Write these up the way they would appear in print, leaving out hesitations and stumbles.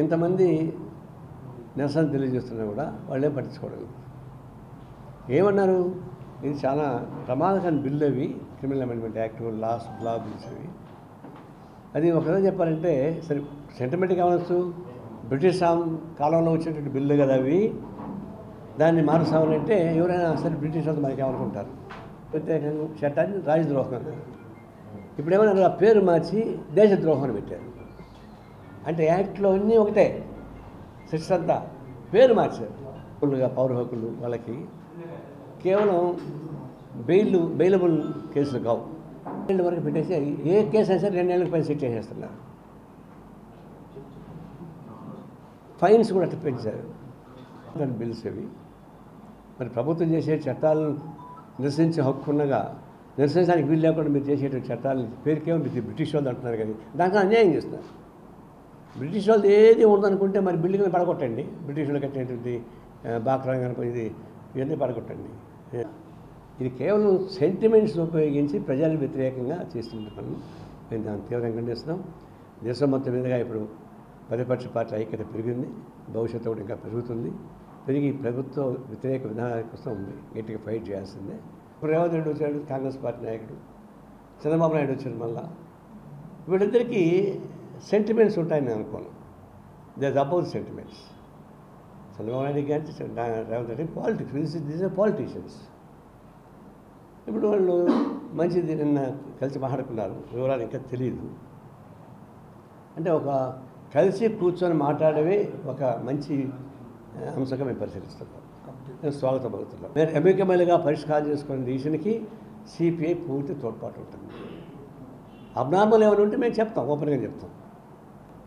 ఇంతమంది నిరసన తెలియజేస్తున్నా కూడా వాళ్ళేం పట్టించుకోవడం. ఏమన్నారు, ఇది చాలా ప్రమాదకరమైన బిల్లు అవి, క్రిమినల్ అమెండ్మెంట్ యాక్ట్, లా బిల్స్ అవి. అది ఒకరోజు చెప్పాలంటే సరే సెంటిమెంట్ కావచ్చు, బ్రిటిష్ కాలంలో వచ్చినటువంటి బిల్లు కదా అవి, దాన్ని మారుస్తామనంటే ఎవరైనా సరే బ్రిటిష్ వాళ్ళు మనకి ఏమనుకుంటారు, ప్రత్యేకంగా చట్టాన్ని రాజద్రోహం అన్నారు. ఇప్పుడు ఏమన్నారు, ఆ పేరు మార్చి దేశద్రోహం అని పెట్టారు. అంటే యాక్ట్లో అన్నీ ఒకటే, సెక్షన్ అంతా పేరు మార్చారు. పౌర హక్కులు వాళ్ళకి కేవలం బెయిలబుల్ కేసులు కావు, 2 ఏళ్ళ వరకు పెట్టేసి ఏ కేసు అయినా సరే 2 ఏళ్ళకి పైన సెట్ చేసేస్తున్నారు. ఫైన్స్ కూడా అట్లా పెంచారు. బిల్స్ అవి మరి ప్రభుత్వం చేసే చట్టాలను నిరసించే హక్కు ఉండగా నిరసించడానికి వీలు లేకుండా మీరు చేసేటువంటి చట్టాలు పేరుకేమో మీరు బ్రిటిష్ వాళ్ళు అంటున్నారు, కానీ దాంట్లో అన్యాయం చేస్తున్నారు. బ్రిటిష్ వాళ్ళు ఏది ఉండదనుకుంటే మరి బిల్డింగ్ని పడగొట్టండి, బ్రిటిష్ వాళ్ళు కట్టినటువంటి బాక్రాంగ్ అనుకునేది ఇవన్నీ పడగొట్టండి. ఇది కేవలం సెంటిమెంట్స్ ఉపయోగించి ప్రజలకు వ్యతిరేకంగా చేస్తున్న పనులు మేము దాన్ని తీవ్రంగా ఖండిస్తున్నాం. దేశం మొత్తం మీదుగా ఇప్పుడు ప్రతిపక్ష పార్టీ ఐక్యత పెరిగింది, భవిష్యత్తు కూడా ఇంకా పెరుగుతుంది. పెరిగి ప్రభుత్వ వ్యతిరేక విధానాల కోసం గట్టిగా ఫైట్ చేయాల్సిందే. ఇప్పుడు రేవంత్ రెడ్డి వచ్చాడు, కాంగ్రెస్ పార్టీ నాయకుడు, చంద్రబాబు నాయుడు వచ్చాడు. మళ్ళా వీళ్ళిద్దరికీ సెంటిమెంట్స్ ఉంటాయని నేను అనుకోను. They are about sentiments. Chandrababu Naidu కానీ Revanth Reddy politics, these are politicians. ఇప్పుడు వాళ్ళు మంచిది నిన్న కలిసి మాట్లాడుకున్నారు, వివరాలు ఇంకా తెలియదు. అంటే ఒక కలిసి కూర్చొని మాట్లాడేవి ఒక మంచి అంశంగా మేము పరిశీలిస్తున్నాం, నేను స్వాగతం పలుకుతున్నాం. నేను ఎమ్మెల్యేగా పరిష్కారం చేసుకునే డిసిషన్కి సిపిఐ పూర్తి తోడ్పాటు ఉంటుంది. అబ్నార్మల్ ఏమైనా ఉంటే మేము చెప్తాం, ఓపెన్గా చెప్తాం.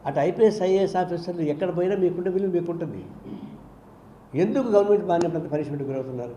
అటు ఐపీఎస్ ఐఏఎస్ ఆఫీసర్లు ఎక్కడ పోయినా మీకుంటే విలువ మీకుంటుంది. ఎందుకు గవర్నమెంట్ మాన్యత పనిష్మెంట్ గురవుతున్నారు?